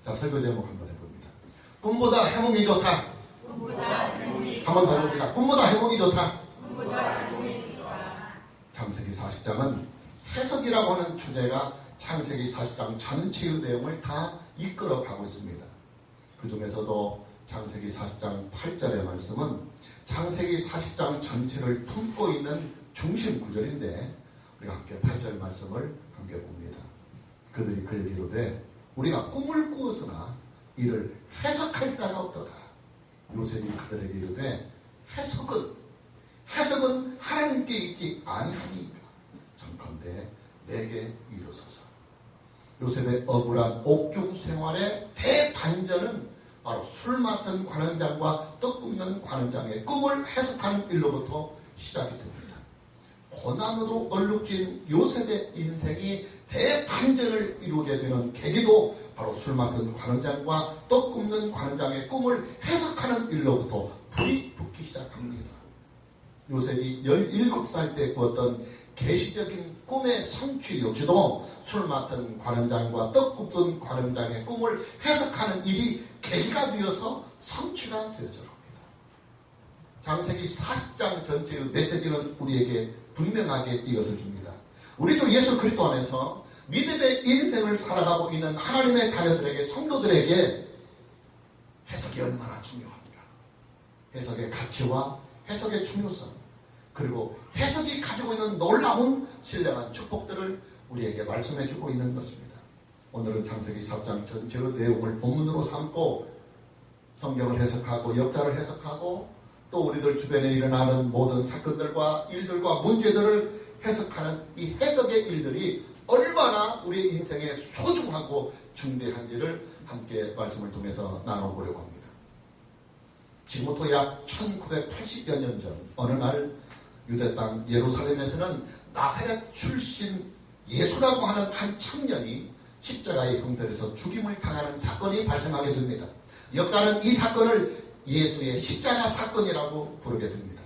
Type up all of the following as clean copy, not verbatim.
자, 설교 제목 한번 해봅니다. 꿈보다 해몽이 좋다. 한번 더 해봅니다. 꿈보다 해몽이 좋다. 창세기 40장은 해석이라고 하는 주제가 창세기 40장 전체의 내용을 다 이끌어 가고 있습니다. 그 중에서도 창세기 40장 8절의 말씀은 창세기 40장 전체를 품고 있는 중심 구절인데 우리가 함께 8절 말씀을 함께 봅니다. 그들이 그에게 이르되 우리가 꿈을 꾸었으나 이를 해석할 자가 없도다. 요셉이 그들에게 이르되 해석은 하나님께 있지 아니하니까 정컨대 내게 이르소서. 요셉의 억울한 옥중 생활의 대반전은 바로 술 맡은 관원장과 떡 굽는 관원장의 꿈을 해석하는 일로부터 시작이 됩니다. 고난으로 얼룩진 요셉의 인생이 대반전을 이루게 되는 계기도 바로 술 맡은 관원장과 떡 굽는 관원장의 꿈을 해석하는 일로부터 불이 붙기 시작합니다. 요셉이 17살 때 꾸었던 계시적인 꿈의 성취 역시도 술 맡은 관원장과 떡 굽던 관원장의 꿈을 해석하는 일이 계기가 되어서 성취가 되어져 갑니다. 창세기 40장 전체의 메시지는 우리에게 분명하게 이것을 줍니다. 우리 주 예수 그리스도 안에서 믿음의 인생을 살아가고 있는 하나님의 자녀들에게, 성도들에게 해석이 얼마나 중요한가. 해석의 가치와 해석의 중요성, 그리고 해석이 가지고 있는 놀라운 신령한 축복들을 우리에게 말씀해 주고 있는 것입니다. 오늘은 창세기 4장 전체의 내용을 본문으로 삼고 성경을 해석하고 역사를 해석하고 또 우리들 주변에 일어나는 모든 사건들과 일들과 문제들을 해석하는 이 해석의 일들이 얼마나 우리의 인생에 소중하고 중대한지를 함께 말씀을 통해서 나눠보려고 합니다. 지금부터 약 1980여 년 전 어느 날 유대 땅 예루살렘에서는 나사렛 출신 예수라고 하는 한 청년이 십자가에 형벌해서 죽임을 당하는 사건이 발생하게 됩니다. 역사는 이 사건을 예수의 십자가 사건이라고 부르게 됩니다.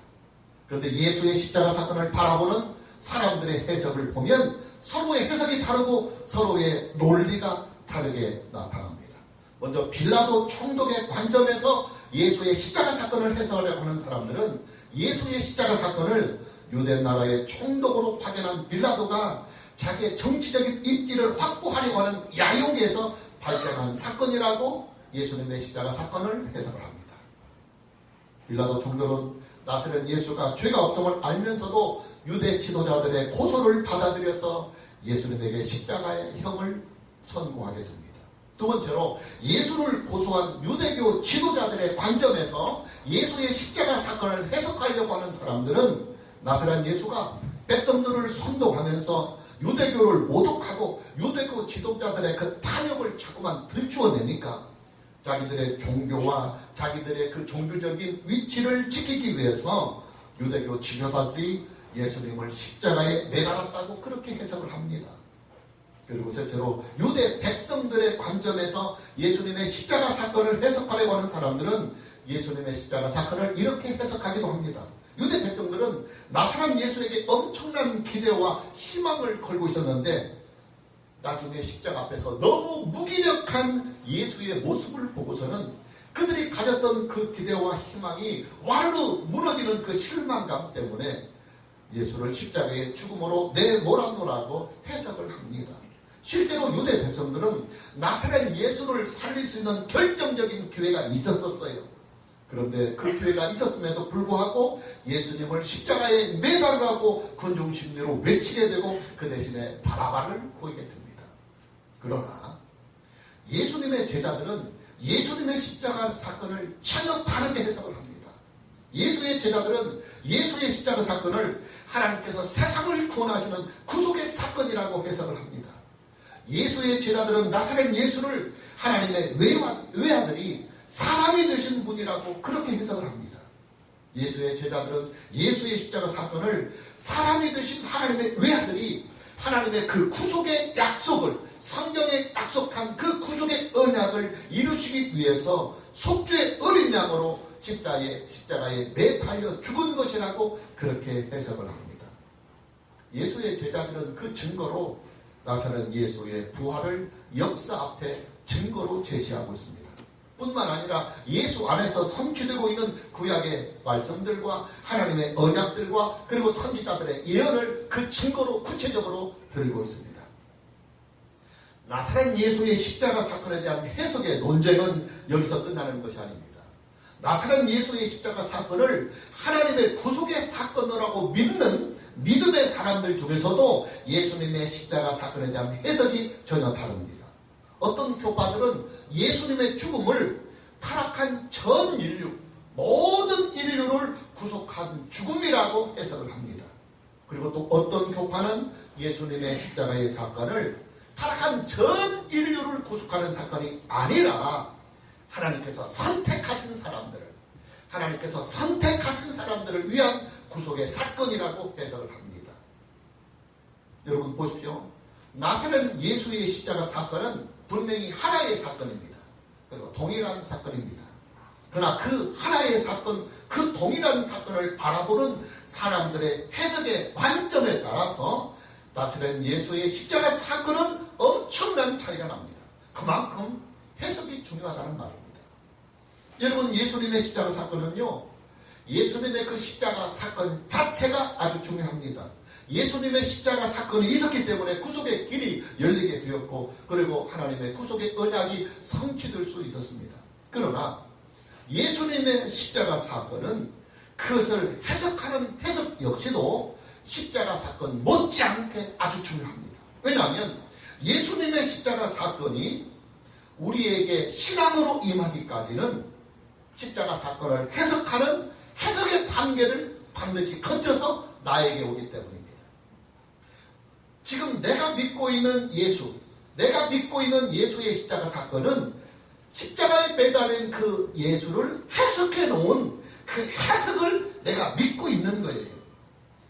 그런데 예수의 십자가 사건을 바라보는 사람들의 해석을 보면 서로의 해석이 다르고 서로의 논리가 다르게 나타납니다. 먼저 빌라도 총독의 관점에서 예수의 십자가 사건을 해석하려고 하는 사람들은 예수의 십자가 사건을 유대 나라의 총독으로 파견한 빌라도가 자기의 정치적인 입지를 확보하려고 하는 야욕에서 발생한 사건이라고 예수님의 십자가 사건을 해석을 합니다. 빌라도 총독은 나사렛 예수가 죄가 없음을 알면서도 유대 지도자들의 고소를 받아들여서 예수님에게 십자가의 형을 선고하게 됩니다. 두 번째로 예수를 고소한 유대교 지도자들의 관점에서 예수의 십자가 사건을 해석하려고 하는 사람들은 나사렛 예수가 백성들을 선동하면서 유대교를 모독하고 유대교 지도자들의 그 탐욕을 자꾸만 들추어내니까 자기들의 종교와 자기들의 그 종교적인 위치를 지키기 위해서 유대교 지도자들이 예수님을 십자가에 매달았다고 그렇게 해석을 합니다. 그리고 셋째로 유대 백성들의 관점에서 예수님의 십자가 사건을 해석하려고 하는 사람들은 예수님의 십자가 사건을 이렇게 해석하기도 합니다. 유대 백성들은 나사렛 예수에게 엄청난 기대와 희망을 걸고 있었는데 나중에 십자가 앞에서 너무 무기력한 예수의 모습을 보고서는 그들이 가졌던 그 기대와 희망이 와르르 무너지는 그 실망감 때문에 예수를 십자가의 죽음으로 내몰아놓으라고 해석을 합니다. 실제로 유대 백성들은 나사렛 예수를 살릴 수 있는 결정적인 기회가 있었어요. 그런데 그 기회가 있었음에도 불구하고 예수님을 십자가에 매달으라고 군중심리로 외치게 되고 그 대신에 바라바를 구하게 됩니다. 그러나 예수님의 제자들은 예수님의 십자가 사건을 전혀 다르게 해석을 합니다. 예수의 제자들은 예수의 십자가 사건을 하나님께서 세상을 구원하시는 구속의 사건이라고 해석을 합니다. 예수의 제자들은 나사렛 예수를 하나님의 외아들이 사람이 되신 분이라고 그렇게 해석을 합니다. 예수의 제자들은 예수의 십자가 사건을 사람이 되신 하나님의 외아들이 하나님의 그 구속의 약속을, 성경에 약속한 그 구속의 언약을 이루시기 위해서 속죄 어린 양으로 십자가에 매달려 죽은 것이라고 그렇게 해석을 합니다. 예수의 제자들은 그 증거로 나사렛 예수의 부활을 역사 앞에 증거로 제시하고 있습니다. 뿐만 아니라 예수 안에서 성취되고 있는 구약의 말씀들과 하나님의 언약들과 그리고 선지자들의 예언을 그 증거로 구체적으로 들고 있습니다. 나사렛 예수의 십자가 사건에 대한 해석의 논쟁은 여기서 끝나는 것이 아닙니다. 나사렛 예수의 십자가 사건을 하나님의 구속의 사건이라고 믿는 믿음의 사람들 중에서도 예수님의 십자가 사건에 대한 해석이 전혀 다릅니다. 어떤 교파들은 예수님의 죽음을 타락한 전 인류, 모든 인류를 구속한 죽음이라고 해석을 합니다. 그리고 또 어떤 교파는 예수님의 십자가의 사건을 타락한 전 인류를 구속하는 사건이 아니라 하나님께서 선택하신 사람들을 위한 구속의 사건이라고 해석을 합니다. 여러분 보십시오. 나사렛 예수의 십자가 사건은 분명히 하나의 사건입니다. 그리고 동일한 사건입니다. 그러나 그 하나의 사건, 그 동일한 사건을 바라보는 사람들의 해석의 관점에 따라서 나사렛 예수의 십자가 사건은 엄청난 차이가 납니다. 그만큼 해석이 중요하다는 말입니다. 여러분, 예수님의 십자가 사건은요, 예수님의 그 십자가 사건 자체가 아주 중요합니다. 예수님의 십자가 사건이 있었기 때문에 구속의 길이 열리게 되었고, 그리고 하나님의 구속의 언약이 성취될 수 있었습니다. 그러나 예수님의 십자가 사건은 그것을 해석하는 해석 역시도 십자가 사건 못지않게 아주 중요합니다. 왜냐하면 예수님의 십자가 사건이 우리에게 신앙으로 임하기까지는 십자가 사건을 해석하는 해석의 단계를 반드시 거쳐서 나에게 오기 때문입니다. 지금 내가 믿고 있는 예수, 내가 믿고 있는 예수의 십자가 사건은 십자가에 매달린 그 예수를 해석해 놓은 그 해석을 내가 믿고 있는 거예요.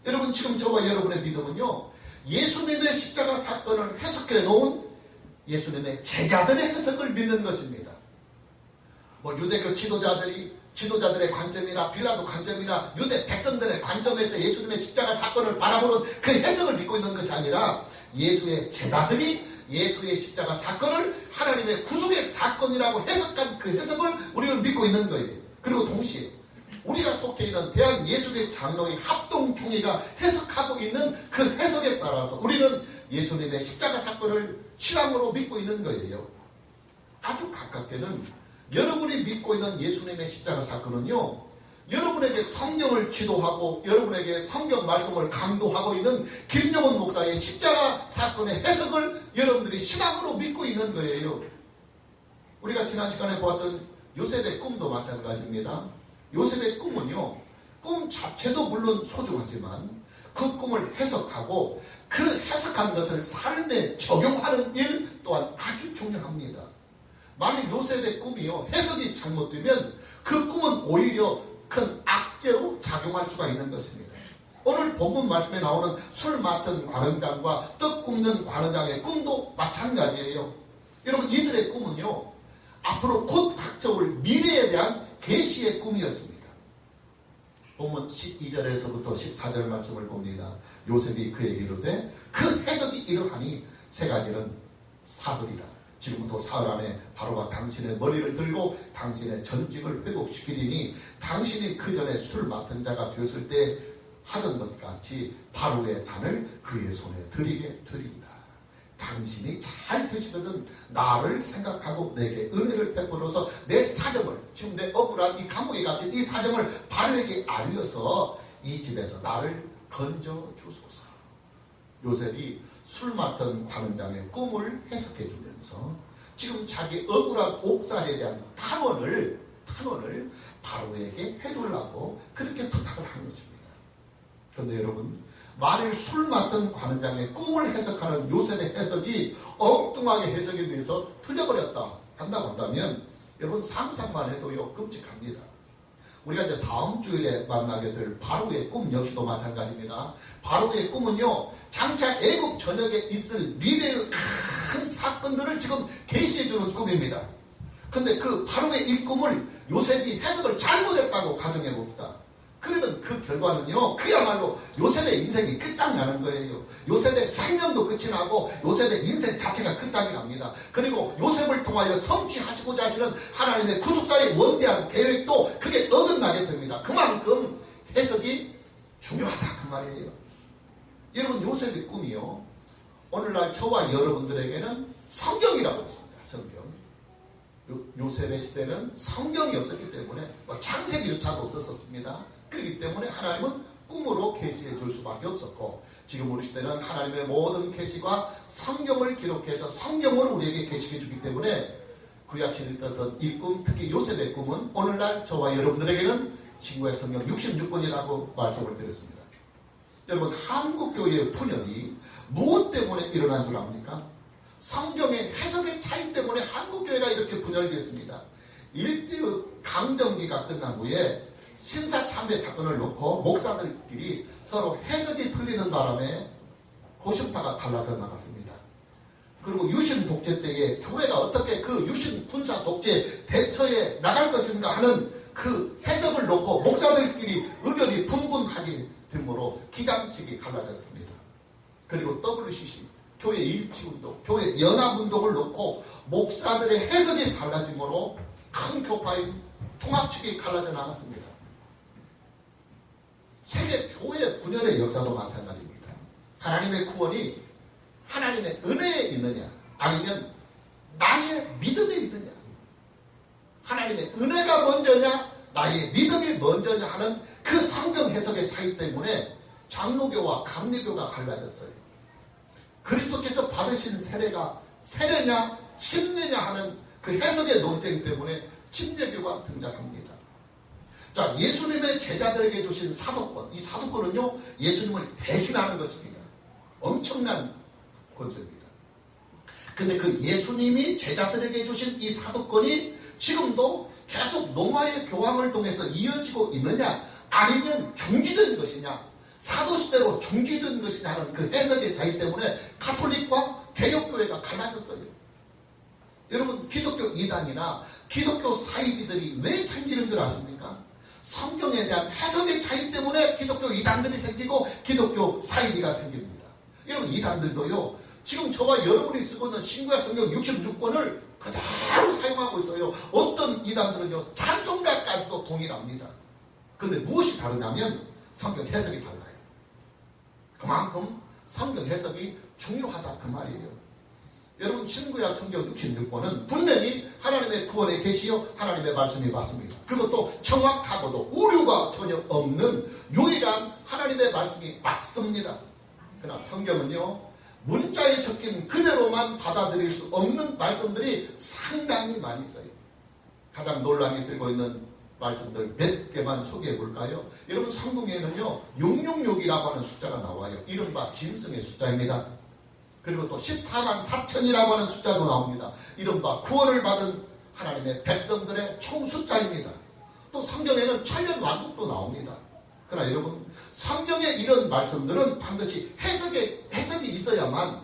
여러분, 지금 저와 여러분의 믿음은요, 예수님의 십자가 사건을 해석해 놓은 예수님의 제자들의 해석을 믿는 것입니다. 유대교 지도자들의 관점이나 빌라도 관점이나 유대 백성들의 관점에서 예수님의 십자가 사건을 바라보는 그 해석을 믿고 있는 것이 아니라 예수의 제자들이 예수의 십자가 사건을 하나님의 구속의 사건이라고 해석한 그 해석을 우리는 믿고 있는 거예요. 그리고 동시에 우리가 속해 있는 대한예수교회 장로의 합동총회가 해석하고 있는 그 해석에 따라서 우리는 예수님의 십자가 사건을 신앙으로 믿고 있는 거예요. 아주 가깝게는 여러분이 믿고 있는 예수님의 십자가 사건은요, 여러분에게 성경을 기도하고 여러분에게 성경 말씀을 강도하고 있는 김영원 목사의 십자가 사건의 해석을 여러분들이 신앙으로 믿고 있는 거예요. 우리가 지난 시간에 보았던 요셉의 꿈도 마찬가지입니다. 요셉의 꿈은요, 꿈 자체도 물론 소중하지만 그 꿈을 해석하고 그 해석한 것을 삶에 적용하는 일 또한 아주 중요합니다. 만약 요셉의 꿈이요, 해석이 잘못되면 그 꿈은 오히려 큰 악재로 작용할 수가 있는 것입니다. 오늘 본문 말씀에 나오는 술 맡은 관원장과 떡 굽는 관원장의 꿈도 마찬가지예요. 여러분, 이들의 꿈은요, 앞으로 곧 닥쳐올 미래에 대한 계시의 꿈이었습니다. 본문 12절에서부터 14절 말씀을 봅니다. 요셉이 그에게 이르되 그 해석이 이러하니 세 가지는 사흘이라. 지금부터 사흘 안에 바로가 당신의 머리를 들고 당신의 전직을 회복시키리니 당신이 그 전에 술 맡은 자가 되었을 때 하던 것 같이 바로의 잔을 그의 손에 드리게 드리이다. 당신이 잘 되시거든 나를 생각하고 내게 은혜를 베풀어서 내 사정을, 지금 내 억울한 이 감옥에 갇힌 이 사정을 바로에게 알려서 이 집에서 나를 건져 주소서. 요셉이 술 맡은 관원장의 꿈을 해석해 주면서 지금 자기 억울한 옥살에 대한 탄원을 바로에게 해달라고 그렇게 부탁을 하는 것입니다. 그런데 여러분, 만일 술 맡은 관원장의 꿈을 해석하는 요셉의 해석이 엉뚱하게 해석에 대해서 틀려버렸다 한다고 한다면 여러분, 상상만 해도요 끔찍합니다. 우리가 이제 다음 주일에 만나게 될 바로의 꿈 역시도 마찬가지입니다. 바로의 꿈은요, 장차 애국 전역에 있을 미래의 큰 사건들을 지금 계시해주는 꿈입니다. 근데 그 바로의 이 꿈을 요셉이 해석을 잘못했다고 가정해 봅시다. 그러면 그 결과는요, 그야말로 요셉의 인생이 끝장나는 거예요. 요셉의 생명도 끝이 나고 요셉의 인생 자체가 끝장이 납니다. 그리고 요셉을 통하여 성취하시고자 하시는 하나님의 구속자의 원대한 계획도 그게 어긋나게 됩니다. 그만큼 해석이 중요하다 그 말이에요. 여러분, 요셉의 꿈이요, 오늘날 저와 여러분들에게는 성경이라고 했습니다. 성경. 요셉의 시대는 성경이 없었기 때문에 창세기조차도 없었습니다. 그렇기 때문에 하나님은 꿈으로 계시해 줄 수밖에 없었고, 지금 우리 시대는 하나님의 모든 계시가 성경을 기록해서 성경으로 우리에게 계시해 주기 때문에 구약시대에 있었던 이 꿈, 특히 요셉의 꿈은 오늘날 저와 여러분들에게는 신구약 성경 66권이라고 말씀을 드렸습니다. 여러분, 한국교회의 분열이 무엇 때문에 일어난 줄 압니까? 성경의 해석의 차이 때문에 한국교회가 이렇게 분열되었습니다. 일제의 강점기가 끝난 후에 신사참배 사건을 놓고 목사들끼리 서로 해석이 틀리는 바람에 고심파가 갈라져 나갔습니다. 그리고 유신 독재 때에 교회가 어떻게 그 유신 군사 독재 대처에 나갈 것인가 하는 그 해석을 놓고 목사들끼리 의견이 분분하게 되므로 기장직이 갈라졌습니다. 그리고 WCC, 교회 일치운동, 교회 연합운동을 놓고 목사들의 해석이 달라짐으로 큰 교파인 통합측이 갈라져 나갔습니다. 세계 교회 분열의 역사도 마찬가지입니다. 하나님의 구원이 하나님의 은혜에 있느냐, 아니면 나의 믿음에 있느냐, 하나님의 은혜가 먼저냐 나의 믿음이 먼저냐 하는 그 성경 해석의 차이 때문에 장로교와 감리교가 갈라졌어요. 그리스도께서 받으신 세례가 세례냐 침례냐 하는 그 해석의 논쟁 때문에 침례교가 등장합니다. 자, 예수님의 제자들에게 주신 사도권, 이 사도권은요, 예수님을 대신하는 것입니다. 엄청난 권세입니다. 근데 그 예수님이 제자들에게 주신 이 사도권이 지금도 계속 노마의 교황을 통해서 이어지고 있느냐, 아니면 중지된 것이냐, 사도시대로 중지된 것이냐 하는 그 해석의 차이 때문에 가톨릭과 개혁교회가 갈라졌어요. 여러분, 기독교 이단이나 기독교 사이비들이 왜 생기는 줄 아십니까? 성경에 대한 해석의 차이 때문에 기독교 이단들이 생기고 기독교 사이비가 생깁니다. 여러분, 이단들도요, 지금 저와 여러분이 쓰고 있는 신구약 성경 66권을 그대로 사용하고 있어요. 어떤 이단들은요, 찬송가까지도 동일합니다. 그런데 무엇이 다르냐면 성경 해석이 달라요. 그만큼 성경 해석이 중요하다 그 말이에요. 여러분, 신구약 성경 66권은 분명히 하나님의 구원의 계시요 하나님의 말씀이 맞습니다. 그것도 정확하고도 오류가 전혀 없는 유일한 하나님의 말씀이 맞습니다. 그러나 성경은요, 문자에 적힌 그대로만 받아들일 수 없는 말씀들이 상당히 많이 있어요. 가장 논란이 되고 있는 말씀들 몇 개만 소개해 볼까요? 여러분, 성경에는요 666이라고 하는 숫자가 나와요. 이른바 짐승의 숫자입니다. 그리고 또 14만 4천이라고 하는 숫자도 나옵니다. 이른바 구원을 받은 하나님의 백성들의 총 숫자입니다. 또 성경에는 천년왕국도 나옵니다. 그러나 여러분, 성경의 이런 말씀들은 반드시 해석이 있어야만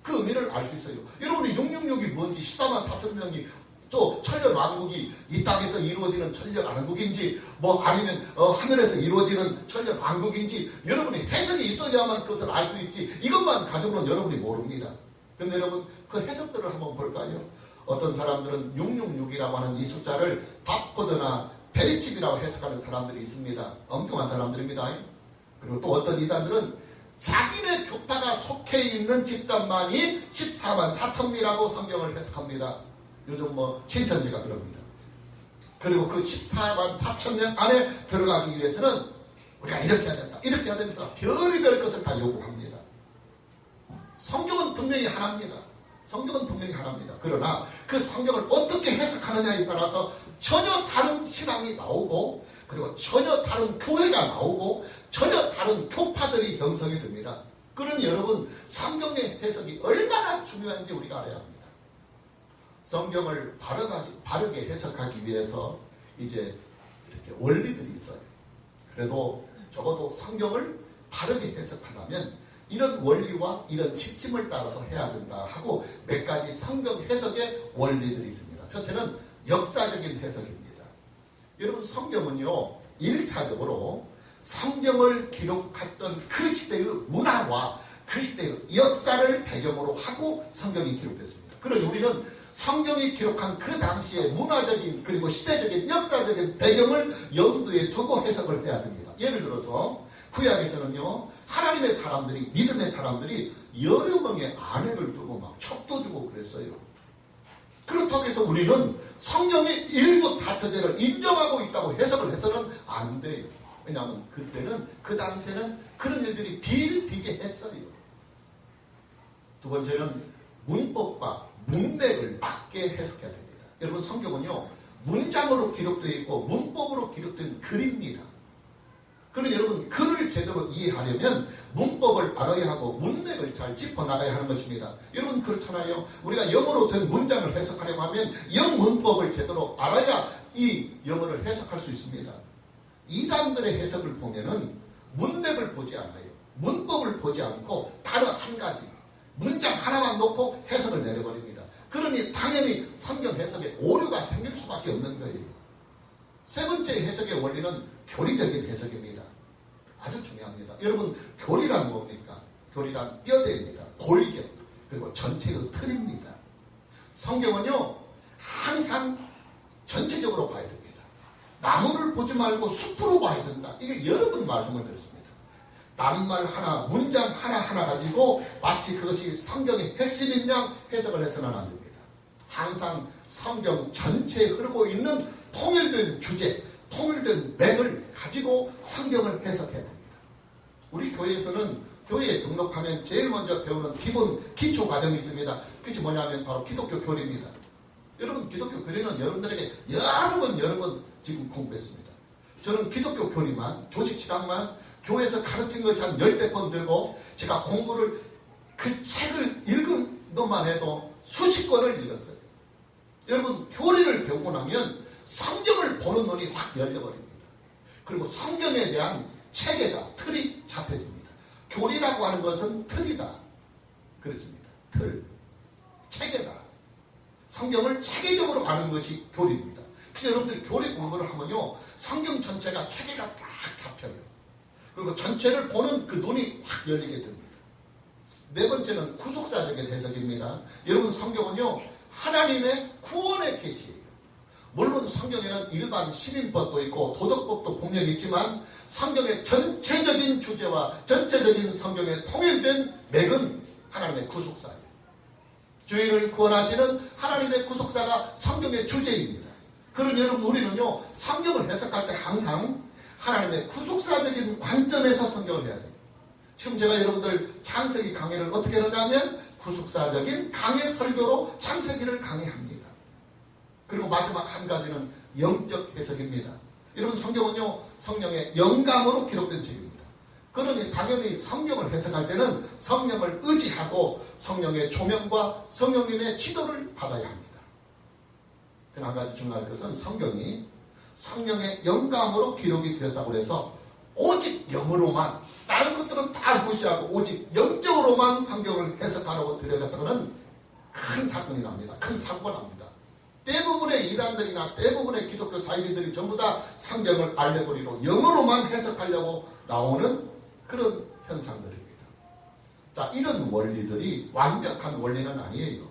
그 의미를 알 수 있어요. 여러분이 666이 뭔지, 14만 4천 명이 또 천년왕국이 이 땅에서 이루어지는 천년왕국인지, 아니면 하늘에서 이루어지는 천년왕국인지 여러분이 해석이 있어야만 그것을 알 수 있지, 이것만 가지고는 여러분이 모릅니다. 그런데 여러분, 그 해석들을 한번 볼까요? 어떤 사람들은 666이라고 하는 이 숫자를 바코드나 베리칩이라고 해석하는 사람들이 있습니다. 엉뚱한 사람들입니다. 그리고 또 어떤 이단들은 자기네 교파가 속해 있는 집단만이 14만 4천이라고 성경을 해석합니다. 요즘 신천지가 그럽니다. 그리고 그 14만 4천 명 안에 들어가기 위해서는 우리가 이렇게 해야 된다, 이렇게 해야 되면서 별의별 것을 다 요구합니다. 성경은 분명히 하나입니다. 성경은 분명히 하나입니다. 그러나 그 성경을 어떻게 해석하느냐에 따라서 전혀 다른 신앙이 나오고, 그리고 전혀 다른 교회가 나오고, 전혀 다른 교파들이 형성이 됩니다. 그러니 여러분, 성경의 해석이 얼마나 중요한지 우리가 알아야 합니다. 성경을 바르게 해석하기 위해서 이제 이렇게 원리들이 있어요. 그래도 적어도 성경을 바르게 해석하려면 이런 원리와 이런 지침을 따라서 해야 된다 하고 몇 가지 성경 해석의 원리들이 있습니다. 첫째는 역사적인 해석입니다. 여러분, 성경은요 1차적으로 성경을 기록했던 그 시대의 문화와 그 시대의 역사를 배경으로 하고 성경이 기록됐습니다. 그러니 우리는 성경이 기록한 그 당시의 문화적인 그리고 시대적인 역사적인 배경을 염두에 두고 해석을 해야 됩니다. 예를 들어서 구약에서는요, 하나님의 사람들이, 믿음의 사람들이 여러 명의 아내를 두고 막 첩도 주고 그랬어요. 그렇다고 해서 우리는 성경의 일부 다처제를 인정하고 있다고 해석을 해서는 안 돼요. 왜냐하면 그때는, 그 당시에는 그런 일들이 비일비재했어요. 두 번째는 문법과 문맥을 맞게 해석해야 됩니다. 여러분, 성경은요, 문장으로 기록되어 있고 문법으로 기록된 글입니다. 그러니 여러분, 글을 제대로 이해하려면 문법을 알아야 하고 문맥을 잘 짚어나가야 하는 것입니다. 여러분, 그렇잖아요. 우리가 영어로 된 문장을 해석하려고 하면 영문법을 제대로 알아야 이 영어를 해석할 수 있습니다. 이단들의 해석을 보면은 문맥을 보지 않아요. 문법을 보지 않고 단어 한 가지, 문장 하나만 놓고 해석을 내려버립니다. 그러니 당연히 성경 해석에 오류가 생길 수밖에 없는 거예요. 세 번째 해석의 원리는 교리적인 해석입니다. 아주 중요합니다. 여러분, 교리란 뭡니까? 교리란 뼈대입니다. 골격, 그리고 전체의 틀입니다. 성경은요, 항상 전체적으로 봐야 됩니다. 나무를 보지 말고 숲으로 봐야 된다. 이게 여러 번 말씀을 드렸습니다. 낱말 하나, 문장 하나하나 가지고 마치 그것이 성경의 핵심인 양 해석을 해서는 안 됩니다. 항상 성경 전체에 흐르고 있는 통일된 주제, 통일된 맥을 가지고 성경을 해석해야 됩니다. 우리 교회에서는 교회에 등록하면 제일 먼저 배우는 기본 기초 과정이 있습니다. 그것이 뭐냐면 바로 기독교 교리입니다. 여러분, 기독교 교리는 여러분들에게 여러 번 지금 공부했습니다. 저는 기독교 교리만, 조직 신학만 교회에서 가르친 것이 한 10번 들고 제가 공부를, 그 책을 읽은 것만 해도 수십 권을 읽었어요. 여러분, 교리를 배우고 나면 성경을 보는 눈이 확 열려버립니다. 그리고 성경에 대한 체계가, 틀이 잡혀집니다. 교리라고 하는 것은 틀이다. 그렇습니다. 틀, 체계다. 성경을 체계적으로 아는 것이 교리입니다. 그래서 여러분들이 교리 공부를 하면요, 성경 전체가 체계가 딱 잡혀요. 그리고 전체를 보는 그 눈이 확 열리게 됩니다. 네 번째는 구속사적인 해석입니다. 여러분, 성경은요, 하나님의 구원의 계시예요. 물론 성경에는 일반 시민법도 있고 도덕법도 분명히 있지만 성경의 전체적인 주제와 전체적인 성경의 통일된 맥은 하나님의 구속사예요. 죄인을 구원하시는 하나님의 구속사가 성경의 주제입니다. 그러니 여러분, 우리는요, 성경을 해석할 때 항상 하나님의 구속사적인 관점에서 성경을 해야 돼요. 지금 제가 여러분들 창세기 강의를 어떻게 하냐면 구속사적인 강해 설교로 창세기를 강의합니다. 그리고 마지막 한 가지는 영적 해석입니다. 여러분, 성경은요, 성령의 영감으로 기록된 책입니다. 그러니 당연히 성경을 해석할 때는 성령을 의지하고 성령의 조명과 성령님의 지도를 받아야 합니다. 그러나 한 가지 중요한 것은 성경이 성령의 영감으로 기록이 되었다고 해서 오직 영으로만, 다른 것들은 다 무시하고 오직 영적으로만 성경을 해석하라고 들여갔다고는 큰 사건이 납니다. 큰 사고가 납니다. 대부분의 이단들이나 대부분의 기독교 사이비들이 전부 다 성경을 알레고리로 영어로만 해석하려고 나오는 그런 현상들입니다. 자, 이런 원리들이 완벽한 원리는 아니에요.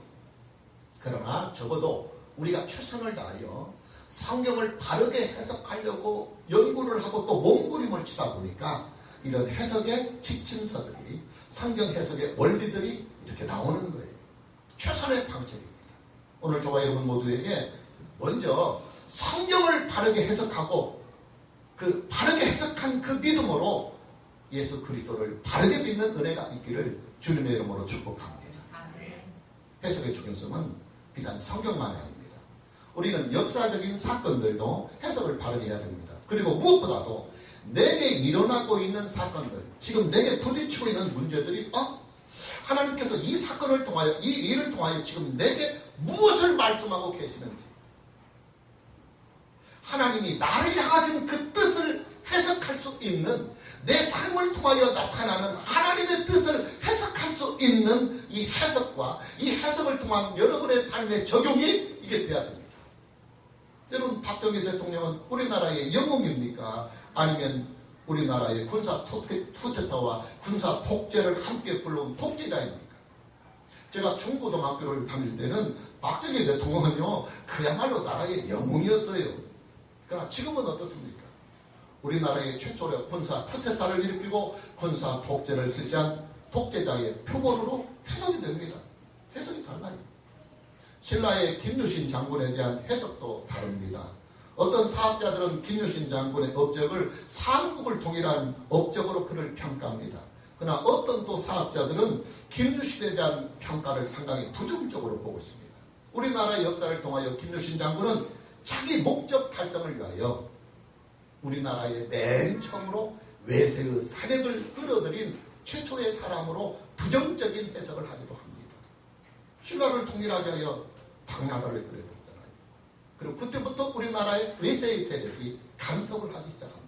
그러나 적어도 우리가 최선을 다하여 성경을 바르게 해석하려고 연구를 하고 또 몸부림을 치다 보니까 이런 해석의 지침서들이, 성경 해석의 원리들이 이렇게 나오는 거예요. 최선의 방책입니다. 오늘 저와 여러분 모두에게 먼저 성경을 바르게 해석하고 그 바르게 해석한 그 믿음으로 예수 그리스도를 바르게 믿는 은혜가 있기를 주님의 이름으로 축복합니다. 해석의 중요성은 비단 성경만이 아닙니다. 우리는 역사적인 사건들도 해석을 바르게 해야 됩니다. 그리고 무엇보다도 내게 일어나고 있는 사건들, 지금 내게 부딪히고 있는 문제들이 하나님께서 이 사건을 통하여, 이 일을 통하여 지금 내게 무엇을 말씀하고 계시는지, 하나님이 나를 향하신 그 뜻을 해석할 수 있는, 내 삶을 통하여 나타나는 하나님의 뜻을 해석할 수 있는 이 해석과 이 해석을 통한 여러분의 삶의 적용이 이게 돼야 됩니다. 여러분, 박정희 대통령은 우리나라의 영웅입니까? 아니면 우리나라의 군사 쿠데타와 군사 독재를 함께 불러온 독재자입니까? 제가 중고등학교를 다닐 때는 박정희 대통령은요, 그야말로 나라의 영웅이었어요. 그러나 지금은 어떻습니까? 우리나라의 최초의 군사 쿠데타를 일으키고 군사 독재를 실시한 독재자의 표본으로 해석이 됩니다. 해석이 달라요. 신라의 김유신 장군에 대한 해석도 다릅니다. 어떤 사학자들은 김유신 장군의 업적을 삼국을 통일한 업적으로 그를 평가합니다. 그러나 어떤 또 사학자들은 김유신에 대한 평가를 상당히 부정적으로 보고 있습니다. 우리나라의 역사를 통하여 김유신 장군은 자기 목적 달성을 위하여 우리나라의 맨 처음으로 외세의 사력을 끌어들인 최초의 사람으로 부정적인 해석을 하기도 합니다. 신라를 통일하게 하여 당나라를 그려줬잖아요. 그리고 그때부터 우리나라의 외세의 세력이 간섭을 하기 시작합니다.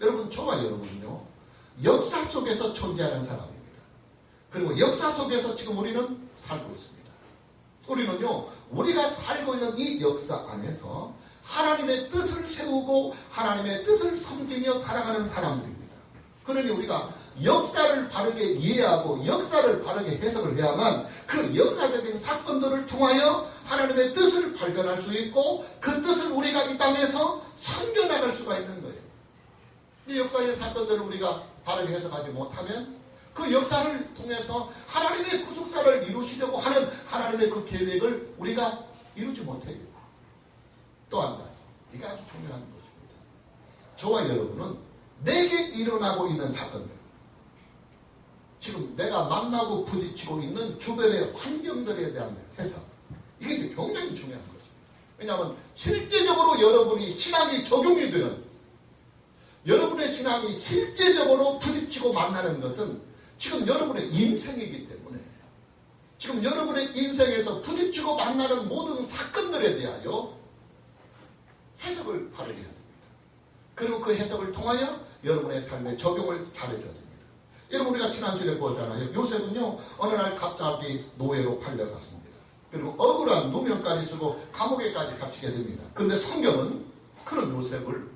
여러분, 저와 여러분은요, 역사 속에서 존재하는 사람입니다. 그리고 역사 속에서 지금 우리는 살고 있습니다. 우리는요, 우리가 살고 있는 이 역사 안에서 하나님의 뜻을 세우고 하나님의 뜻을 섬기며 살아가는 사람들입니다. 그러니 우리가 역사를 바르게 이해하고 역사를 바르게 해석을 해야만 그 역사적인 사건들을 통하여 하나님의 뜻을 발견할 수 있고 그 뜻을 우리가 이 땅에서 섬겨나갈 수가 있는 거예요. 이 역사의 사건들을 우리가 바르게 해석하지 못하면 그 역사를 통해서 하나님의 구속사를 이루시려고 하는 하나님의 그 계획을 우리가 이루지 못해요. 또 한 가지, 이게 아주 중요한 것입니다. 저와 여러분은 내게 일어나고 있는 사건들, 지금 내가 만나고 부딪히고 있는 주변의 환경들에 대한 해석, 이게 굉장히 중요한 것입니다. 왜냐하면 실제적으로 여러분이 신앙이 적용이 되는, 여러분의 신앙이 실제적으로 부딪히고 만나는 것은 지금 여러분의 인생이기 때문에 지금 여러분의 인생에서 부딪히고 만나는 모든 사건들에 대하여 해석을 바르게 해야 됩니다. 그리고 그 해석을 통하여 여러분의 삶에 적용을 잘해줘야 됩니다. 여러분, 우리가 지난주에 보았잖아요. 요셉은요, 어느 날 갑자기 노예로 팔려갔습니다. 그리고 억울한 누명까지 쓰고 감옥에까지 갇히게 됩니다. 그런데 성경은 그런 요셉을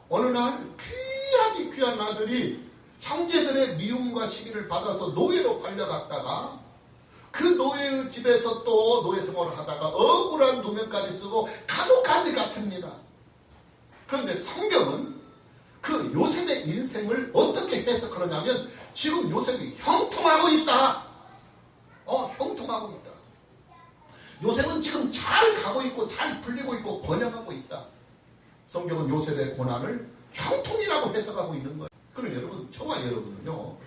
어느 날 귀한 아들이 형제들의 미움과 시기를 받아서 노예로 팔려갔다가 그 노예의 집에서 또 노예 생활을 하다가 억울한 누명까지 쓰고 감옥까지 갇힙니다. 그런데 성경은 그 요셉의 인생을 어떻게 해석하느냐면 지금 요셉이 형통하고 있다. 형통하고 있다. 요셉은 지금 잘 가고 있고 잘 풀리고 있고 번영하고 있다. 성경은 요셉의 고난을 형통이라고 해석하고 있는 거예요. 그럼 여러분, 저와 여러분은요,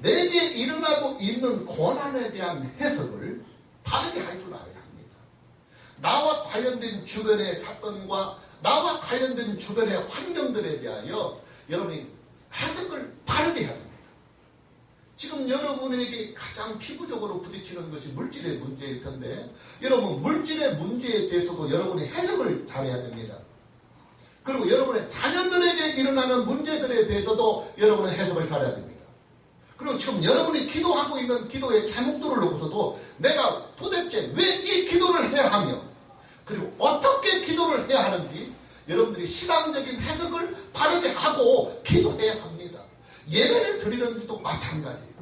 내게 일어나고 있는 고난에 대한 해석을 바르게 할 줄 알아야 합니다. 나와 관련된 주변의 사건과 나와 관련된 주변의 환경들에 대하여 여러분이 해석을 바르게 해야 됩니다. 지금 여러분에게 가장 피부적으로 부딪히는 것이 물질의 문제일 텐데 여러분, 물질의 문제에 대해서도 여러분이 해석을 잘해야 됩니다. 그리고 여러분의 자녀들에게 일어나는 문제들에 대해서도 여러분은 해석을 잘해야 됩니다. 그리고 지금 여러분이 기도하고 있는 기도의 제목들을 놓고서도 내가 도대체 왜 이 기도를 해야 하며 그리고 어떻게 기도를 해야 하는지 여러분들이 신앙적인 해석을 바르게 하고 기도해야 합니다. 예배를 드리는 것도 마찬가지예요.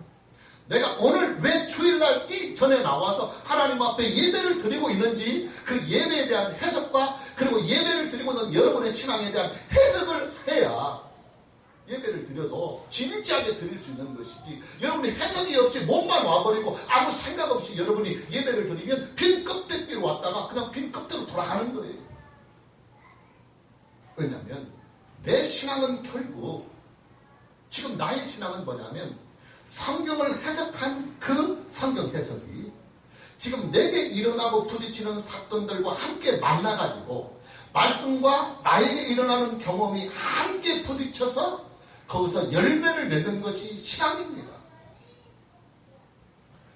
내가 오늘 왜 주일날 이전에 나와서 하나님 앞에 예배를 드리고 있는지 그 예배에 대한 해석과 그리고 예배를 드리고 있는 여러분의 신앙에 대한 해석을 해야 예배를 드려도 진지하게 드릴 수 있는 것이지, 여러분이 해석이 없이 몸만 와버리고 아무 생각 없이 여러분이 예배를 드리면 빈 껍데기로 왔다가 그냥 빈 껍데기로 돌아가는 거예요. 왜냐하면 내 신앙은 결국, 지금 나의 신앙은 뭐냐면 성경을 해석한 그 성경 해석이 지금 내게 일어나고 부딪히는 사건들과 함께 만나가지고 말씀과 나에게 일어나는 경험이 함께 부딪혀서 거기서 열매를 맺는 것이 신앙입니다.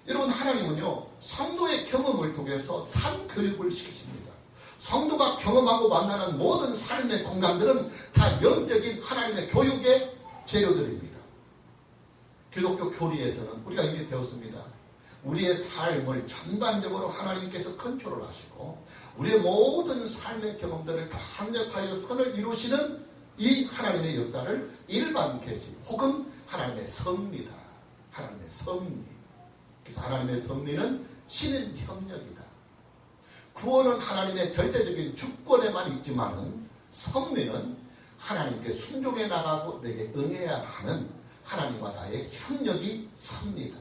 여러분, 하나님은요, 성도의 경험을 통해서 삶 교육을 시키십니다. 성도가 경험하고 만나는 모든 삶의 공간들은 다 영적인 하나님의 교육의 재료들입니다. 기독교 교리에서는 우리가 이미 배웠습니다. 우리의 삶을 전반적으로 하나님께서 컨트롤하시고 우리의 모든 삶의 경험들을 다 합력하여 선을 이루시는 이 하나님의 역사를 일반 계시 혹은 하나님의 섭리다. 하나님의 섭리. 그래서 하나님의 섭리는 신인 협력이다. 구원은 하나님의 절대적인 주권에만 있지만은 섭리는 하나님께 순종해 나가고 내게 응해야 하는 하나님과 나의 협력이 섭리다.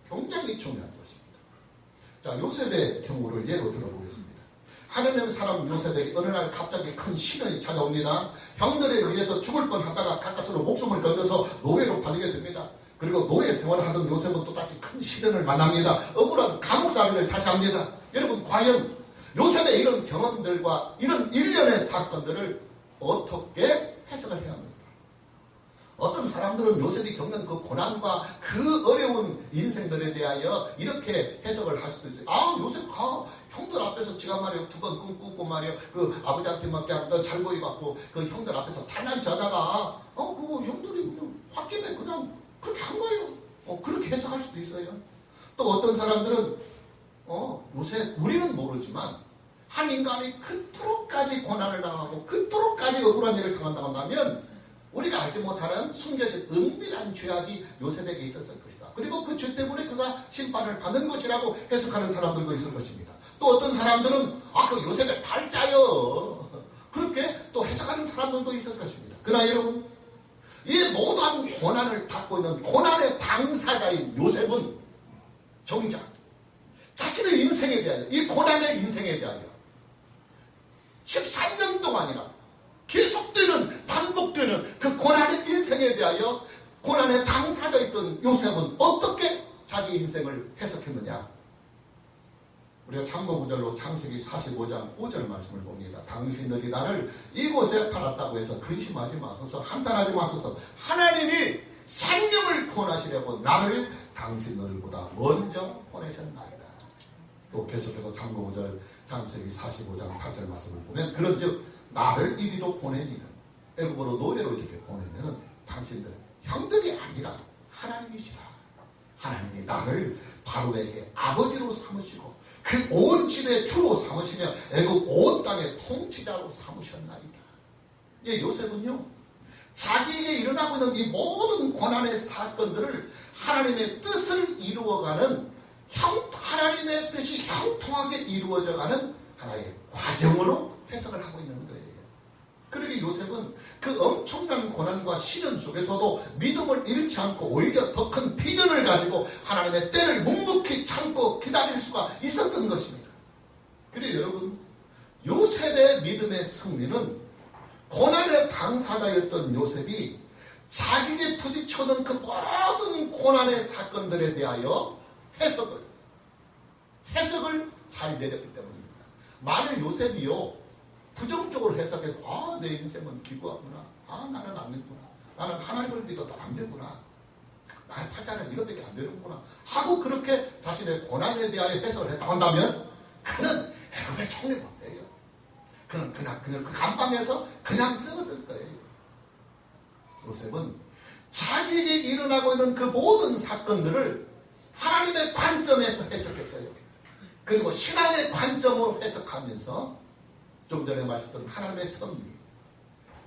굉장히 중요한 것입니다. 자, 요셉의 경우를 예로 들어보겠습니다. 하느님 사람 요셉에게 어느 날 갑자기 큰 시련이 찾아옵니다. 형들에 의해서 죽을 뻔하다가 가까스로 목숨을 건져서 노예로 팔리게 됩니다. 그리고 노예 생활을 하던 요셉은 또다시 큰 시련을 만납니다. 억울한 감옥살이를 다시 합니다. 여러분, 과연 요셉의 이런 경험들과 이런 일련의 사건들을 어떻게 해석을 해야 합니까? 어떤 사람들은 요셉이 겪는 그 고난과 그 어려운 인생들에 대하여 이렇게 해석을 할 수도 있어요. 아, 요셉 형들 앞에서 지가 말이야 두 번 꿈꾸고 말이야 그 아버지한테 막 잘 보이갖고 그 형들 앞에서 찬란히 자다가 그거 형들이 그냥 홧김에 그냥 그렇게 한 거예요. 그렇게 해석할 수도 있어요. 또 어떤 사람들은 요셉 우리는 모르지만 한 인간이 그토록까지 고난을 당하고 그토록까지 억울한 일을 당한다고 한다면 우리가 알지 못하는 숨겨진 은밀한 죄악이 요셉에게 있었을 것이다. 그리고 그 죄 때문에 그가 심판을 받는 것이라고 해석하는 사람들도 있을 것입니다. 또 어떤 사람들은 그 요셉의 팔자요. 그렇게 또 해석하는 사람들도 있을 것입니다. 그러나 여러분, 이 모든 고난을 받고 있는 고난의 당사자인 요셉은 정작 자신의 인생에 대하여, 이 고난의 인생에 대하여 13년 동안이나 계속되는 반복되는 그 고난의 인생에 대하여 고난의 당사자였던 요셉은 어떻게 자기 인생을 해석했느냐? 우리가 참고 구절로 창세기 45장 5절 말씀을 봅니다. 당신들이 나를 이곳에 팔았다고 해서 근심하지 마소서, 한탄하지 마소서. 하나님이 생명을 구원하시려고 나를 당신들보다 먼저 보내셨나이다. 또 계속해서 참고 구절 창세기 45장 8절 말씀을 보면 그런즉 나를 이리로 보내니는 애굽으로 노예로 이렇게 보내는 당신들 형들이 아니라 하나님이시라. 하나님이 나를 바로에게 아버지로 삼으시고 그 온 집의 주로 삼으시며 애굽 온 땅의 통치자로 삼으셨나이다. 이 요셉은요, 자기에게 일어나고 있는 이 모든 고난의 사건들을 하나님의 뜻을 이루어가는 하나님의 뜻이 형통하게 이루어져가는 하나의 과정으로 해석을 하고 있는 거예요. 그러니 요셉은 그 엄청난 고난과 시련 속에서도 믿음을 잃지 않고 오히려 더 큰 비전을 가지고 하나님의 때를 묵묵히 참고 기다릴 수가 있었던 것입니다. 그리고 여러분, 요셉의 믿음의 승리는 고난의 당사자였던 요셉이 자기에게 부딪혀오는 그 모든 고난의 사건들에 대하여 해석을 잘 내렸기 때문입니다. 만일 요셉이요 부정적으로 해석해서 내 인생은 기구하구나, 나는 안 믿구나, 나는 하나님을 믿어도 안 되구나, 나의 팔자는 이것밖에 안 되는구나 하고 그렇게 자신의 고난에 대하여 해석을 했다고 한다면 그는 애굽의 총리도 안 돼요. 그는 그냥 그 감방에서 그냥 썩었을 거예요. 요셉은 자기에게 일어나고 있는 그 모든 사건들을 하나님의 관점에서 해석했어요. 그리고 신앙의 관점으로 해석하면서 좀 전에 말씀드린 하나님의 섭리,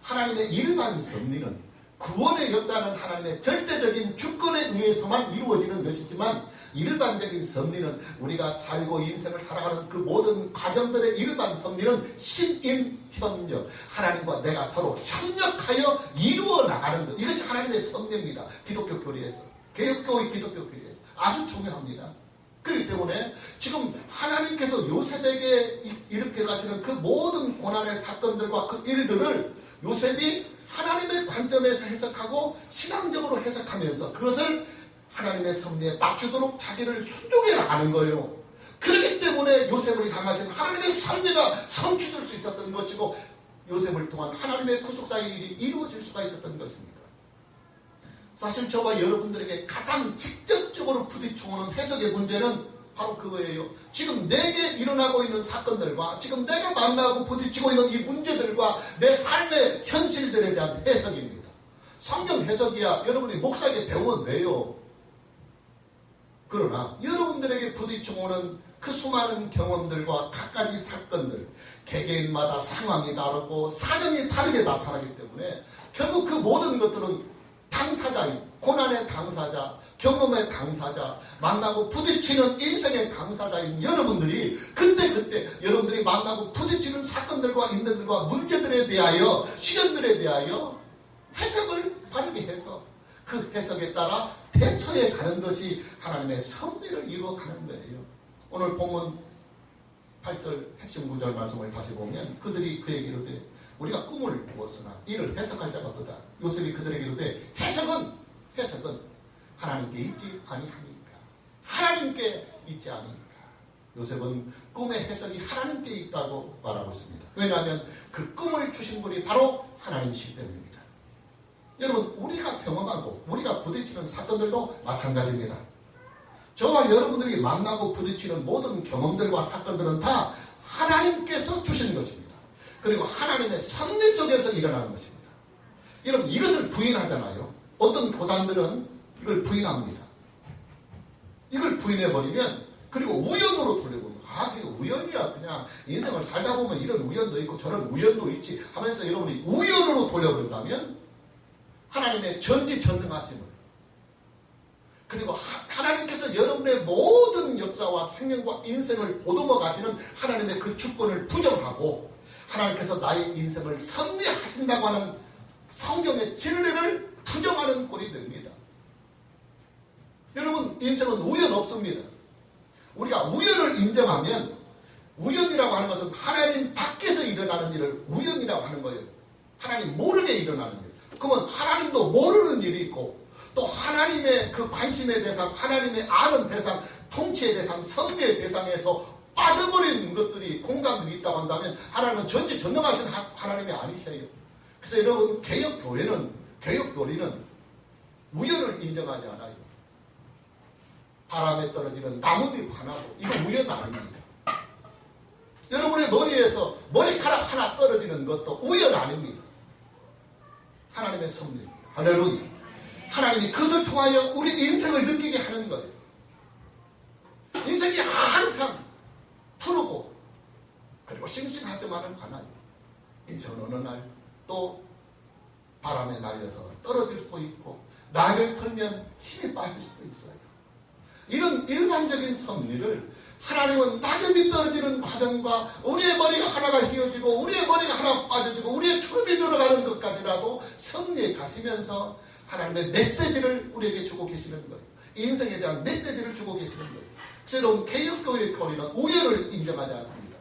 하나님의 일반 섭리는 구원의 역사는 하나님의 절대적인 주권에 의해서만 이루어지는 것이지만 일반적인 섭리는 우리가 살고 인생을 살아가는 그 모든 과정들의 일반 섭리는 신인협력, 하나님과 내가 서로 협력하여 이루어 나가는 것, 이것이 하나님의 섭리입니다. 기독교 교리에서, 개혁교의 기독교 교리에서 아주 중요합니다. 그렇기 때문에 지금 하나님께서 요셉에게 이렇게 가지는 그 모든 고난의 사건들과 그 일들을 요셉이 하나님의 관점에서 해석하고 신앙적으로 해석하면서 그것을 하나님의 섭리에 맞추도록 자기를 순종해 나가는 거예요. 그렇기 때문에 요셉을 향하신 하나님의 섭리가 성취될 수 있었던 것이고 요셉을 통한 하나님의 구속사의 일이 이루어질 수가 있었던 것입니다. 사실 저와 여러분들에게 가장 직접적으로 부딪혀오는 해석의 문제는 바로 그거예요. 지금 내게 일어나고 있는 사건들과 지금 내가 만나고 부딪히고 있는 이 문제들과 내 삶의 현실들에 대한 해석입니다. 성경 해석이야 여러분이 목사에게 배우면 돼요. 그러나 여러분들에게 부딪혀오는 그 수많은 경험들과 갖가지 사건들, 개개인마다 상황이 다르고 사정이 다르게 나타나기 때문에 결국 그 모든 것들은 당사자인, 고난의 당사자, 경험의 당사자, 만나고 부딪히는 인생의 당사자인 여러분들이 그때 여러분들이 만나고 부딪히는 사건들과 인들과 문제들에 대하여, 시련들에 대하여 해석을 바르게 해서 그 해석에 따라 대처해 가는 것이 하나님의 섭리를 이루어가는 거예요. 오늘 본문 8절 핵심 구절 말씀을 다시 보면 그들이 그에게 이르되 우리가 꿈을 꾸었으나 이를 해석할 자가 없도다. 요셉이 그들에게 이르되 해석은 하나님께 있지 아니하니까. 하나님께 있지 아니니까. 요셉은 꿈의 해석이 하나님께 있다고 말하고 있습니다. 왜냐하면 그 꿈을 주신 분이 바로 하나님이시기 때문입니다. 여러분, 우리가 경험하고 우리가 부딪히는 사건들도 마찬가지입니다. 저와 여러분들이 만나고 부딪히는 모든 경험들과 사건들은 다 하나님께서 주신 것입니다. 그리고 하나님의 섭리 속에서 일어나는 것입니다. 여러분, 이것을 부인하잖아요. 어떤 교단들은 이걸 부인합니다. 이걸 부인해버리면, 그리고 우연으로 돌려보면, 그게 우연이야. 그냥 인생을 살다 보면 이런 우연도 있고 저런 우연도 있지 하면서 여러분이 우연으로 돌려버린다면 하나님의 전지전능하심을, 그리고 하나님께서 여러분의 모든 역사와 생명과 인생을 보듬어 가지는 하나님의 그 주권을 부정하고 하나님께서 나의 인생을 섭리하신다고 하는 성경의 진리를 부정하는 꼴이 됩니다. 여러분, 인생은 우연 없습니다. 우리가 우연을 인정하면, 우연이라고 하는 것은 하나님 밖에서 일어나는 일을 우연이라고 하는 거예요. 하나님 모르게 일어나는 일. 그러면 하나님도 모르는 일이 있고, 또 하나님의 그 관심의 대상, 하나님의 아는 대상, 통치의 대상, 섭리의 대상에서 빠져버린 것들이, 공간들이 있다고 한다면 하나님은 전지전능하신 하나님이 아니셔요. 그래서 여러분, 개혁교리는 우연을 인정하지 않아요. 바람에 떨어지는 나뭇잎 하나도 이거 우연 아닙니다. 여러분의 머리에서 머리카락 하나 떨어지는 것도 우연 아닙니다. 하나님의 섭리입니다. 할렐루야. 하나님이 그것을 통하여 우리 인생을 느끼게 하는 거예요. 인생이 항상 푸르고 그리고 싱싱하지만은 않아요. 인생은 어느 날 또 바람에 날려서 떨어질 수도 있고 낙을 틀면 힘이 빠질 수도 있어요. 이런 일반적인 섭리를 하나님은 낙엽이 떨어지는 과정과 우리의 머리가 하나가 휘어지고 우리의 머리가 하나 빠져지고 우리의 주름이 늘어가는 것까지라도 섭리에 가시면서 하나님의 메시지를 우리에게 주고 계시는 거예요. 인생에 대한 메시지를 주고 계시는 거예요. 새로운 개혁교회의 거리는 우연을 인정하지 않습니다.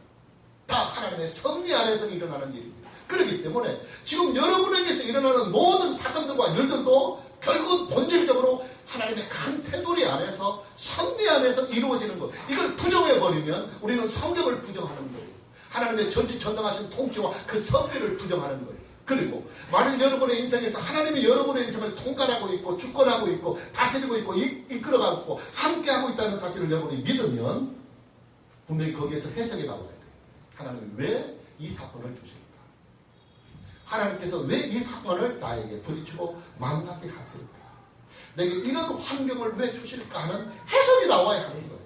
다 하나님의 섭리 안에서 일어나는 일입니다. 그렇기 때문에 지금 여러분에게서 일어나는 모든 사건들과 일들도 결국은 본질적으로 하나님의 큰 테두리 안에서, 섭리 안에서 이루어지는 것. 이걸 부정해버리면 우리는 성경을 부정하는 거예요. 하나님의 전지전능하신 통치와 그 섭리를 부정하는 거예요. 그리고 만일 여러분의 인생에서 하나님이 여러분의 인생을 통달하고 있고 주권하고 있고 다스리고 있고 이끌어가고 있고 함께하고 있다는 사실을 여러분이 믿으면 분명히 거기에서 해석이 나와야 돼요. 하나님이 왜 이 사건을 주실까? 하나님께서 왜 이 사건을 나에게 부딪히고 만나게 하실까? 내게 이런 환경을 왜 주실까 하는 해석이 나와야 하는 거예요.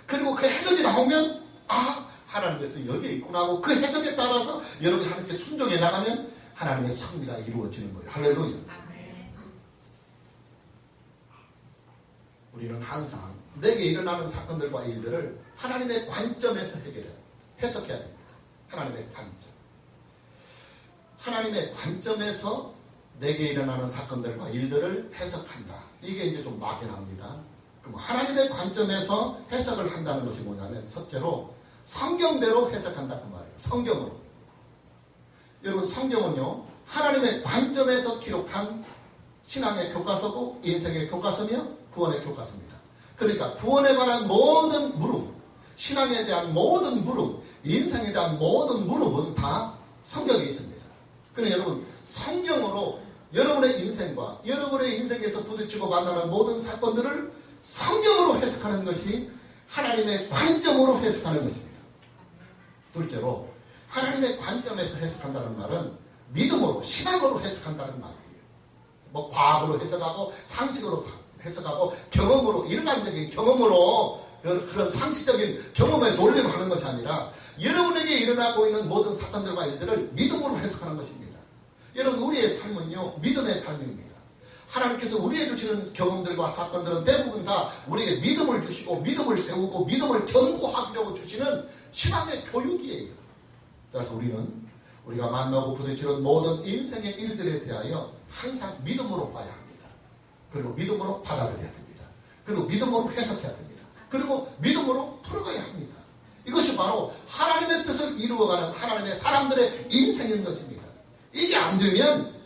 그리고 그 해석이 나오면 하나님께서 여기에 있구나 하고 그 해석에 따라서 여러분이 하나님께 순종해 나가면 하나님의 섭리가 이루어지는 거예요. 할렐루야. 우리는 항상 내게 일어나는 사건들과 일들을 하나님의 관점에서 해석해야 됩니다. 하나님의 관점. 하나님의 관점에서 내게 일어나는 사건들과 일들을 해석한다. 이게 이제 좀 막연합니다. 그럼 하나님의 관점에서 해석을 한다는 것이 뭐냐면 첫째로 성경대로 해석한다 그 말이에요. 성경으로. 여러분, 성경은요 하나님의 관점에서 기록한 신앙의 교과서고 인생의 교과서며 구원의 교과서입니다. 그러니까 구원에 관한 모든 물음, 신앙에 대한 모든 물음, 인생에 대한 모든 물음은 다 성경에 있습니다. 그러니 여러분, 성경으로 여러분의 인생과 여러분의 인생에서 부딪히고 만나는 모든 사건들을 성경으로 해석하는 것이 하나님의 관점으로 해석하는 것입니다. 둘째로 하나님의 관점에서 해석한다는 말은 믿음으로, 신학으로 해석한다는 말이에요. 뭐 과학으로 해석하고 상식으로 해석하고 경험으로, 일반적인 경험으로 그런 상식적인 경험에 논리로 하는 것이 아니라 여러분에게 일어나고 있는 모든 사건들과 일들을 믿음으로 해석하는 것입니다. 여러분, 우리의 삶은요, 믿음의 삶입니다. 하나님께서 우리에게 주시는 경험들과 사건들은 대부분 다 우리에게 믿음을 주시고 믿음을 세우고 믿음을 견고하려고 주시는 신앙의 교육이에요. 그래서 우리가 만나고 부딪히는 모든 인생의 일들에 대하여 항상 믿음으로 봐야 합니다. 그리고 믿음으로 받아들여야 됩니다. 그리고 믿음으로 해석해야 됩니다. 그리고 믿음으로 풀어가야 합니다. 이것이 바로 하나님의 뜻을 이루어가는 하나님의 사람들의 인생인 것입니다. 이게 안 되면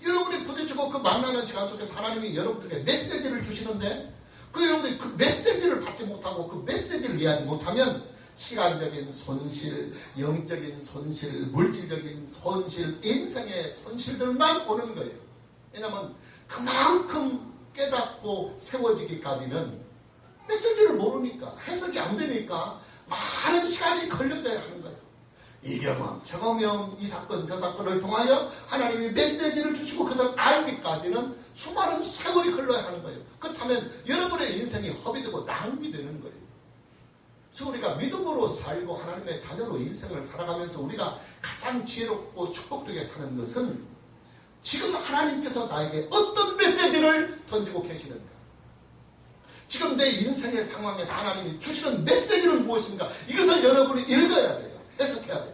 여러분이 부딪히고 그 만나는 시간 속에서 하나님이 여러분들에게 메시지를 주시는데 여러분들이 그 메시지를 받지 못하고 그 메시지를 이해하지 못하면 시간적인 손실, 영적인 손실, 물질적인 손실, 인생의 손실들만 오는 거예요. 왜냐하면 그만큼 깨닫고 세워지기까지는 메시지를 모르니까, 해석이 안 되니까 많은 시간이 걸려져야 하는 거예요. 이 경험, 저 경험, 이 사건, 저 사건을 통하여 하나님이 메시지를 주시고 그것을 알기까지는 수많은 세월이 흘러야 하는 거예요. 그렇다면 여러분의 인생이 허비되고 낭비되는 거예요. 그래서 우리가 믿음으로 살고 하나님의 자녀로 인생을 살아가면서 우리가 가장 지혜롭고 축복되게 사는 것은 지금 하나님께서 나에게 어떤 메시지를 던지고 계시는가, 지금 내 인생의 상황에서 하나님이 주시는 메시지는 무엇인가, 이것을 여러분이 읽어야 돼요. 해석해야 돼요.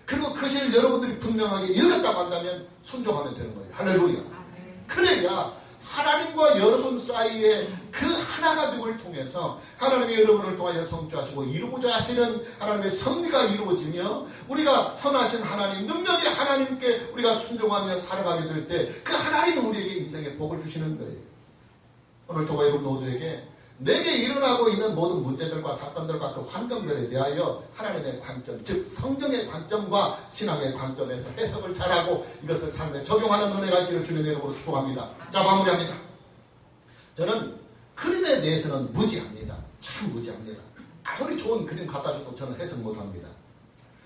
그리고 그것을 여러분들이 분명하게 읽었다고 한다면 순종하면 되는 거예요. 할렐루야. 그래야 하나님과 여러분 사이에 그 하나가됨을 통해서 하나님이 여러분을 통하여 성취하시고 이루고자 하시는 하나님의 섭리가 이루어지며 우리가 선하신 하나님, 능력의 하나님께 우리가 순종하며 살아가게 될 때 그 하나님은 우리에게 인생의 복을 주시는 거예요. 오늘 저와 여러분 모두에게 내게 일어나고 있는 모든 문제들과 사건들과 그 환경들에 대하여 하나님의 관점, 즉 성경의 관점과 신앙의 관점에서 해석을 잘하고 이것을 삶에 적용하는 은혜가 있기를 주님의 이름으로 축복합니다. 자, 마무리합니다. 저는 그림에 대해서는 무지합니다. 참 무지합니다. 아무리 좋은 그림 갖다 줘도 저는 해석 못합니다.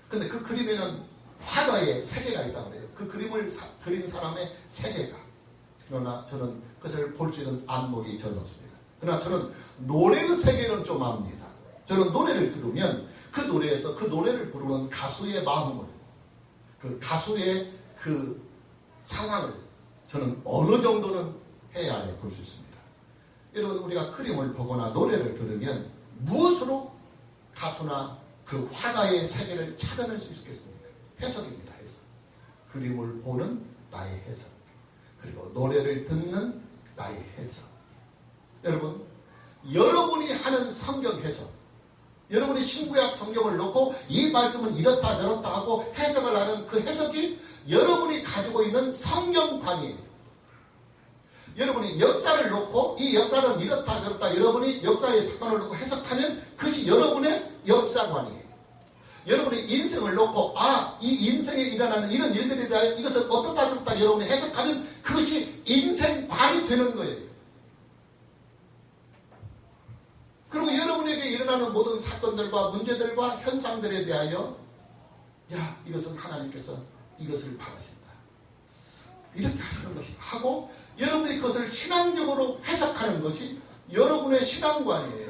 근데 그 그림에는 화가의 세계가 있다고 그래요. 그 그림을 그린 사람의 세계가. 그러나 저는 그것을 볼 수 있는 안목이 전혀 없습니다. 그러나 저는 노래의 세계는 좀 압니다. 저는 노래를 들으면 그 노래에서 그 노래를 부르는 가수의 마음을, 그 가수의 그 상황을 저는 어느 정도는 해야 볼 수 있습니다. 여러분, 우리가 그림을 보거나 노래를 들으면 무엇으로 가수나 그 화가의 세계를 찾아낼 수 있겠습니까? 해석입니다. 해석. 그림을 보는 나의 해석, 그리고 노래를 듣는 나의 해석. 여러분, 여러분이 하는 성경 해석, 여러분이 신구약 성경을 놓고 이 말씀은 이렇다 저렇다 하고 해석을 하는 그 해석이 여러분이 가지고 있는 성경관이에요. 여러분이 역사를 놓고 이 역사는 이렇다 저렇다 여러분이 역사의 사건을 놓고 해석하면 그것이 여러분의 역사관이에요. 여러분이 인생을 놓고 이 인생에 일어나는 이런 일들에 대하여 이것을 어떻다 저렇다 여러분이 해석하면 그것이 인생관이 되는 거예요. 그리고 여러분에게 일어나는 모든 사건들과 문제들과 현상들에 대하여 이것은 하나님께서 이것을 바라신다, 이렇게 하시는 것이다 하고 여러분이 그것을 신앙적으로 해석하는 것이 여러분의 신앙관이에요.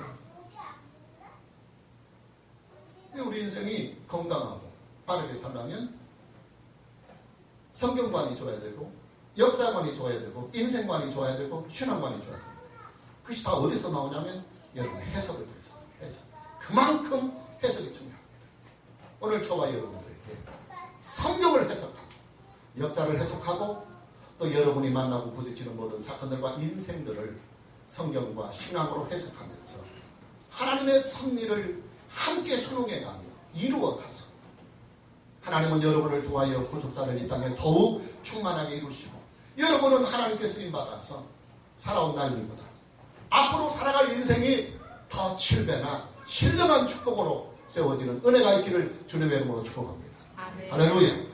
우리 인생이 건강하고 빠르게 살려면 성경관이 좋아야 되고 역사관이 좋아야 되고 인생관이 좋아야 되고 신앙관이 좋아야 됩니다. 그것이 다 어디서 나오냐면 여러분의 해석을 통해서. 해석. 그만큼 해석이 중요합니다. 오늘 저와 여러분들에게 성경을 해석하고 역사를 해석하고 또 여러분이 만나고 부딪히는 모든 사건들과 인생들을 성경과 신앙으로 해석하면서 하나님의 섭리를 함께 순응해가며 이루어가서 하나님은 여러분을 통하여 구속사를 이 땅에 더욱 충만하게 이루시고 여러분은 하나님께 쓰임받아서 살아온 날들보다 앞으로 살아갈 인생이 더 7배나 신령한 축복으로 세워지는 은혜가 있기를 주님의 이름으로 축복합니다. 할렐루야.